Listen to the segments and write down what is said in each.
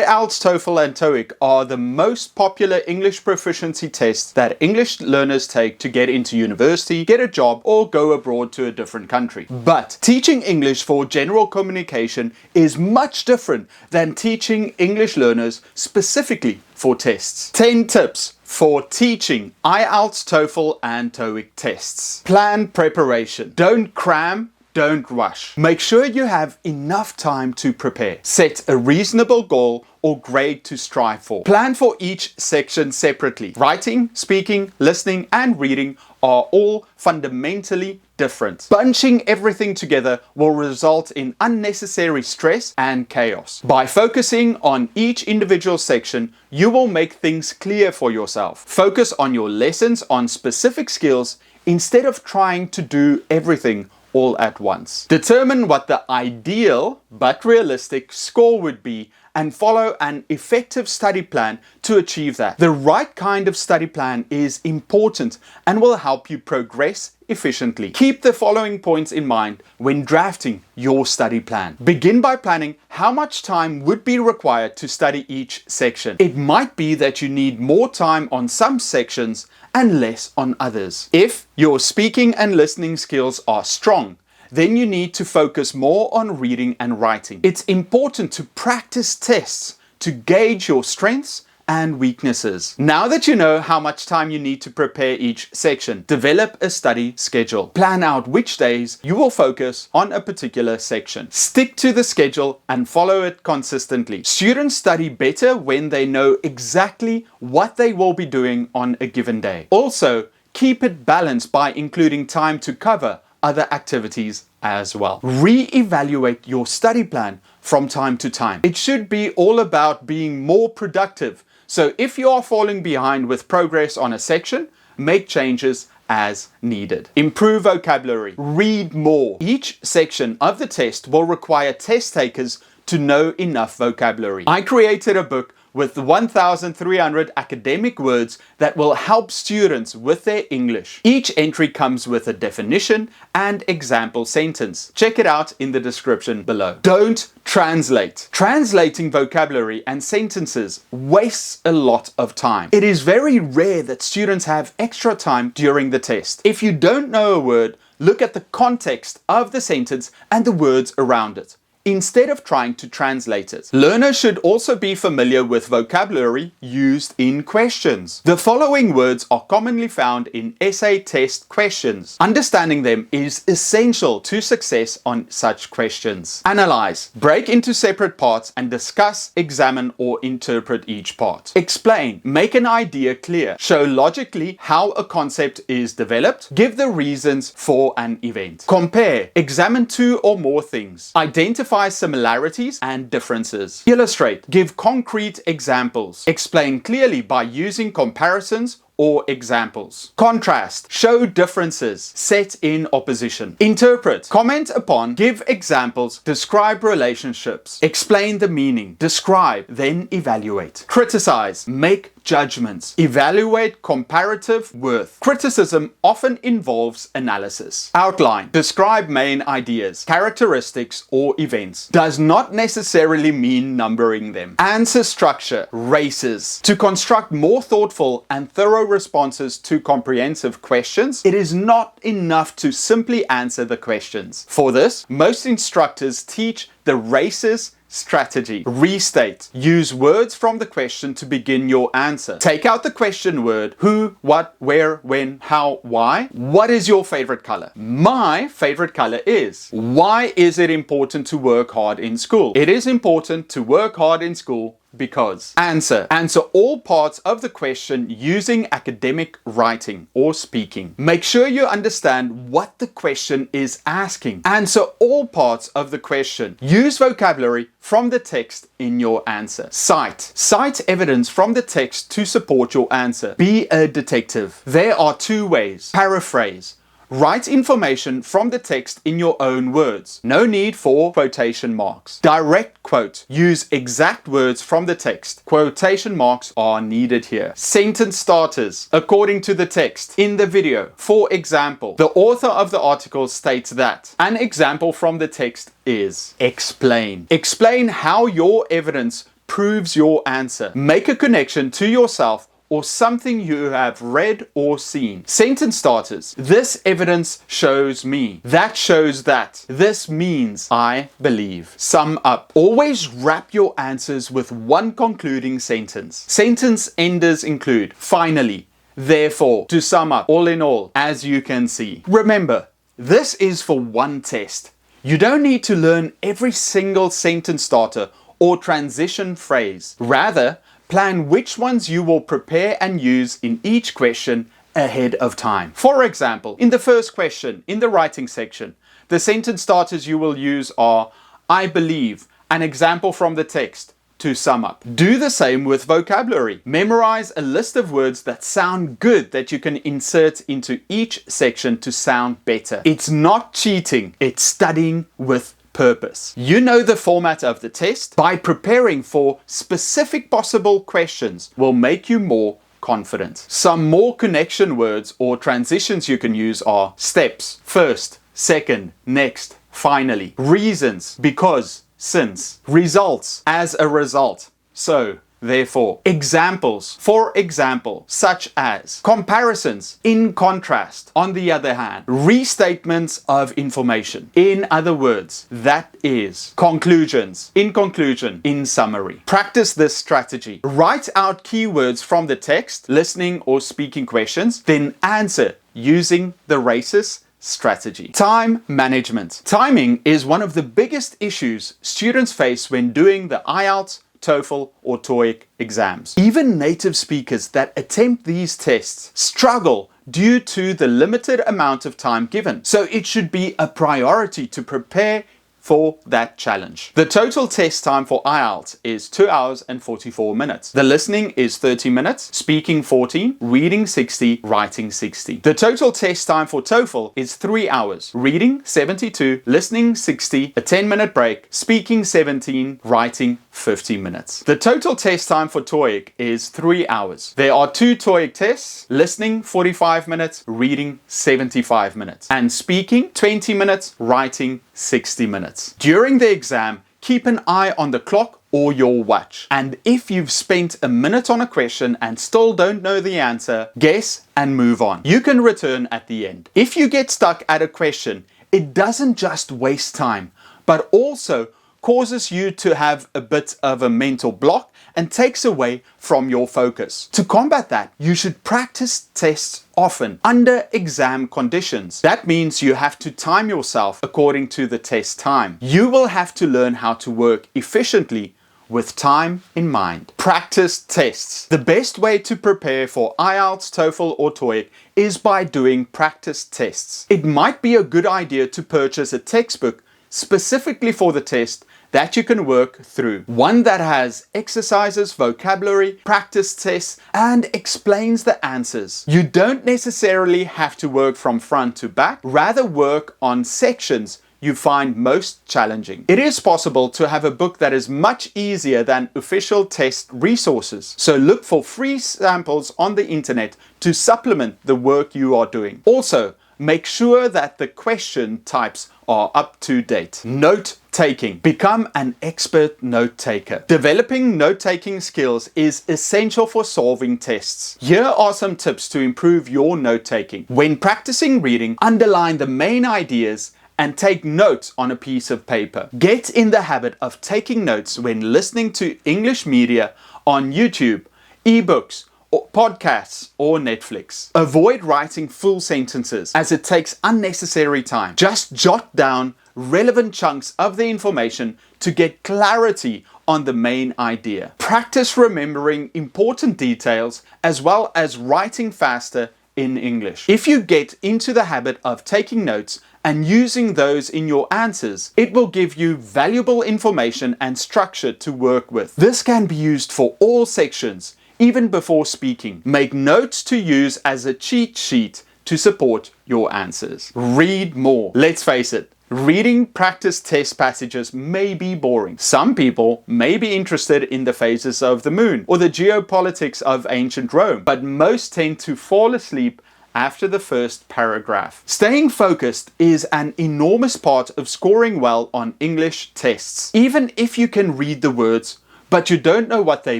IELTS, TOEFL and TOEIC are the most popular English proficiency tests that English learners take to get into university, get a job, or go abroad to a different country. But teaching English for general communication is much different than teaching English learners specifically for tests. 10 tips for teaching IELTS, TOEFL and TOEIC tests. Plan preparation. Don't cram. Don't rush. Make sure you have enough time to prepare. Set a reasonable goal or grade to strive for. Plan for each section separately. Writing, speaking, listening, and reading are all fundamentally different. Bunching everything together will result in unnecessary stress and chaos. By focusing on each individual section, you will make things clear for yourself. Focus on your lessons on specific skills instead of trying to do everything all at once. Determine what the ideal but realistic score would be and follow an effective study plan to achieve that. The right kind of study plan is important and will help you progress efficiently. Keep the following points in mind when drafting your study plan. Begin by planning how much time would be required to study each section. It might be that you need more time on some sections and less on others. If your speaking and listening skills are strong, then you need to focus more on reading and writing. It's important to practice tests to gauge your strengths and weaknesses. Now that you know how much time you need to prepare each section, develop a study schedule. Plan out which days you will focus on a particular section. Stick to the schedule and follow it consistently. Students study better when they know exactly what they will be doing on a given day. Also, keep it balanced by including time to cover other activities as well. Re-evaluate your study plan from time to time. It should be all about being more productive. So if you are falling behind with progress on a section, make changes as needed. Improve vocabulary. Read more. Each section of the test will require test takers to know enough vocabulary. I created a book with 1,300 academic words that will help students with their English. Each entry comes with a definition and example sentence. Check it out in the description below. Don't translate. Translating vocabulary and sentences wastes a lot of time. It is very rare that students have extra time during the test. If you don't know a word, look at the context of the sentence and the words around it, instead of trying to translate it. Learners should also be familiar with vocabulary used in questions. The following words are commonly found in essay test questions. Understanding them is essential to success on such questions. Analyze. Break into separate parts and discuss, examine, or interpret each part. Explain. Make an idea clear. Show logically how a concept is developed. Give the reasons for an event. Compare. Examine two or more things. Identify similarities and differences. Illustrate. Give concrete examples. Explain clearly by using comparisons or examples. Contrast. Show differences set in opposition. Interpret. Comment upon. Give examples. Describe relationships. Explain the meaning. Describe. Then evaluate. Criticize. Make judgments. Evaluate comparative worth. Criticism often involves analysis. Outline. Describe main ideas, characteristics, or events. Does not necessarily mean numbering them. Answer structure. Races. To construct more thoughtful and thorough responses to comprehensive questions, it is not enough to simply answer the questions. For this, most instructors teach the races strategy. Restate. Use words from the question to begin your answer. Take out the question word. Who, what, where, when, how, why. What is your favorite color? My favorite color is. Why is it important to work hard in school? It is important to work hard in school because. Answer. Answer all parts of the question using academic writing or speaking. Make sure you understand what the question is asking. Answer all parts of the question. Use vocabulary from the text in your answer. Cite. Cite evidence from the text to support your answer. Be a detective. There are two ways. Paraphrase. Write information from the text in your own words. No need for quotation marks. Direct quote. Use exact words from the text. Quotation marks are needed here. Sentence starters. According to the text in the video. For example, the author of the article states that. An example from the text is explain. Explain how your evidence proves your answer. Make a connection to yourself or something you have read or seen. Sentence starters. This evidence shows me. That shows that. This means I believe. Sum up. Always wrap your answers with one concluding sentence. Sentence enders include finally, therefore, to sum up, all in all, as you can see. Remember, this is for one test. You don't need to learn every single sentence starter or transition phrase. Rather, plan which ones you will prepare and use in each question ahead of time. For example, in the first question, in the writing section, the sentence starters you will use are I believe, an example from the text, to sum up. Do the same with vocabulary. Memorize a list of words that sound good that you can insert into each section to sound better. It's not cheating, it's studying with purpose. You know the format of the test. By preparing for specific possible questions will make you more confident. Some more connection words or transitions you can use are steps, first, second, next, finally, reasons, because, since, results, as a result, so, therefore, examples, for example, such as comparisons, in contrast, on the other hand, restatements of information, in other words, that is, conclusions, in conclusion, in summary. Practice this strategy. Write out keywords from the text, listening or speaking questions, then answer using the RACES strategy. Time management. Timing is one of the biggest issues students face when doing the IELTS, TOEFL or TOEIC exams. Even native speakers that attempt these tests struggle due to the limited amount of time given. So it should be a priority to prepare for that challenge. The total test time for IELTS is 2 hours and 44 minutes. The listening is 30 minutes, speaking 14, reading 60, writing 60. The total test time for TOEFL is 3 hours, reading 72, listening 60, a 10-minute break, speaking 17, writing 50 minutes. The total test time for TOEIC is 3 hours. There are 2 TOEIC tests, listening 45 minutes, reading 75 minutes, and speaking 20 minutes, writing 60 minutes. During the exam, keep an eye on the clock or your watch. And if you've spent a minute on a question and still don't know the answer, guess and move on. You can return at the end. If you get stuck at a question, it doesn't just waste time, but also causes you to have a bit of a mental block and takes away from your focus. To combat that, you should practice tests often under exam conditions. That means you have to time yourself according to the test time. You will have to learn how to work efficiently with time in mind. Practice tests. The best way to prepare for IELTS, TOEFL or TOEIC is by doing practice tests. It might be a good idea to purchase a textbook specifically for the test that you can work through. One that has exercises, vocabulary, practice tests, and explains the answers. You don't necessarily have to work from front to back, rather work on sections you find most challenging. It is possible to have a book that is much easier than official test resources. So look for free samples on the internet to supplement the work you are doing. Also, make sure that the question types are up to date. Note taking. Become an expert note taker. Developing note taking skills is essential for solving tests. Here are some tips to improve your note taking. When practicing reading, underline the main ideas and take notes on a piece of paper. Get in the habit of taking notes when listening to English media on YouTube, ebooks, or podcasts or Netflix. Avoid writing full sentences as it takes unnecessary time. Just jot down relevant chunks of the information to get clarity on the main idea. Practice remembering important details as well as writing faster in English. If you get into the habit of taking notes and using those in your answers, it will give you valuable information and structure to work with. This can be used for all sections, even before speaking. Make notes to use as a cheat sheet to support your answers. Read more. Let's face it, reading practice test passages may be boring. Some people may be interested in the phases of the moon or the geopolitics of ancient Rome, but most tend to fall asleep after the first paragraph. Staying focused is an enormous part of scoring well on English tests. Even if you can read the words, but you don't know what they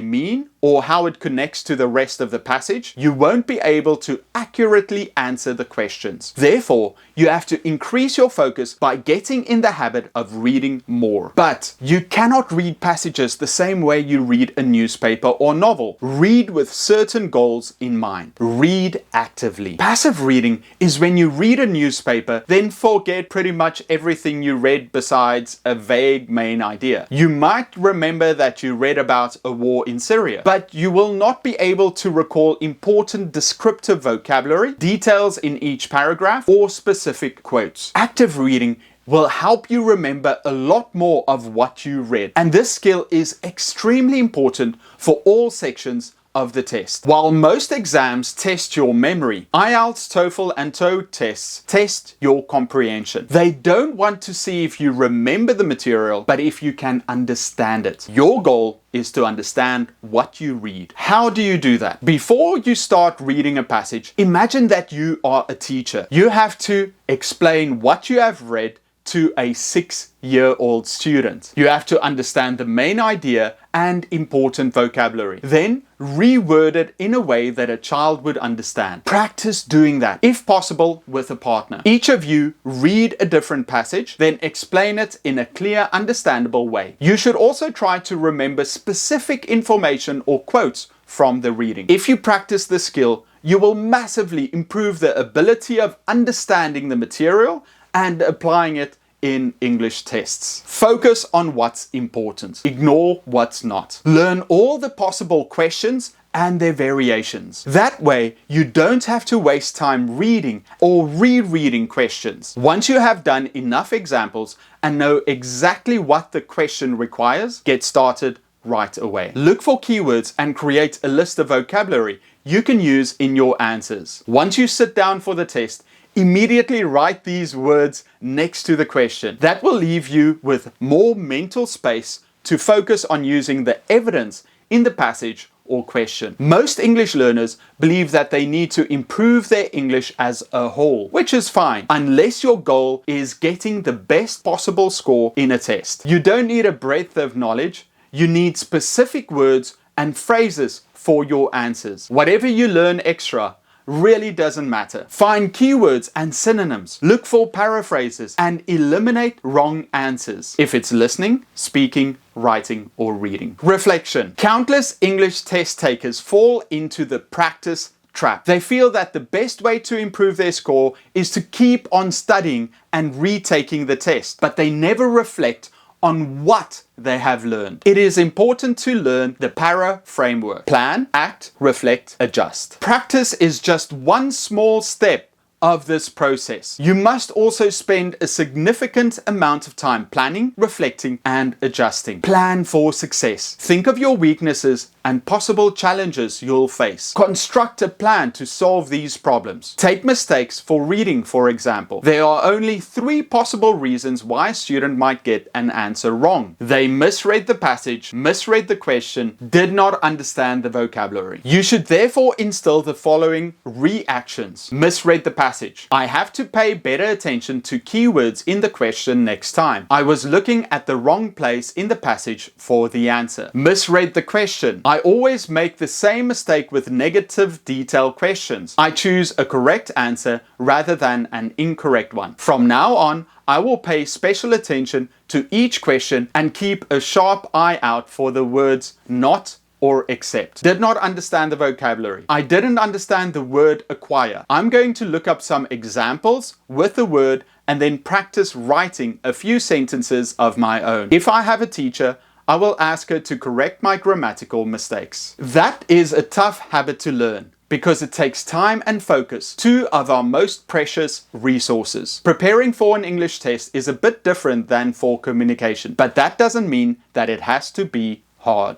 mean or how it connects to the rest of the passage, you won't be able to accurately answer the questions. Therefore, you have to increase your focus by getting in the habit of reading more. But you cannot read passages the same way you read a newspaper or novel. Read with certain goals in mind. Read actively. Passive reading is when you read a newspaper, then forget pretty much everything you read besides a vague main idea. You might remember that you read about a war in Syria, but you will not be able to recall important descriptive vocabulary, details in each paragraph, or specific quotes. Active reading will help you remember a lot more of what you read, and this skill is extremely important for all sections of the test. While most exams test your memory, IELTS, TOEFL, and TOE tests test your comprehension. They don't want to see if you remember the material, but if you can understand it. Your goal is to understand what you read. How do you do that? Before you start reading a passage, imagine that you are a teacher. You have to explain what you have read to a 6-year-old student. You have to understand the main idea and important vocabulary. Then reword it in a way that a child would understand. Practice doing that, if possible, with a partner. Each of you read a different passage, then explain it in a clear, understandable way. You should also try to remember specific information or quotes from the reading. If you practice this skill, you will massively improve the ability of understanding the material and applying it in English tests. Focus on what's important. Ignore what's not. Learn all the possible questions and their variations. That way, you don't have to waste time reading or rereading questions. Once you have done enough examples and know exactly what the question requires, get started right away. Look for keywords and create a list of vocabulary you can use in your answers. Once you sit down for the test, immediately write these words next to the question. That will leave you with more mental space to focus on using the evidence in the passage or question. Most English learners believe that they need to improve their English as a whole, which is fine, unless your goal is getting the best possible score in a test. You don't need a breadth of knowledge, you need specific words and phrases for your answers. Whatever you learn extra really doesn't matter. Find keywords and synonyms. Look for paraphrases and eliminate wrong answers if it's listening, speaking, writing, or reading. Reflection. Countless English test takers fall into the practice trap. They feel that the best way to improve their score is to keep on studying and retaking the test, but they never reflect on what they have learned. It is important to learn the PARA framework. Plan, act, reflect, adjust. Practice is just one small step of this process. You must also spend a significant amount of time planning, reflecting, and adjusting. Plan for success. Think of your weaknesses and possible challenges you'll face. Construct a plan to solve these problems. Take mistakes for reading, for example. There are only 3 possible reasons why a student might get an answer wrong. They misread the passage, misread the question, did not understand the vocabulary. You should therefore instill the following reactions. Misread the passage. I have to pay better attention to keywords in the question next time. I was looking at the wrong place in the passage for the answer. Misread the question. I always make the same mistake with negative detail questions. I choose a correct answer rather than an incorrect one. From now on, I will pay special attention to each question and keep a sharp eye out for the words not or accept. Did not understand the vocabulary. I didn't understand the word acquire. I'm going to look up some examples with the word and then practice writing a few sentences of my own. If I have a teacher, I will ask her to correct my grammatical mistakes. That is a tough habit to learn because it takes time and focus, 2 of our most precious resources. Preparing for an English test is a bit different than for communication, but that doesn't mean that it has to be hard.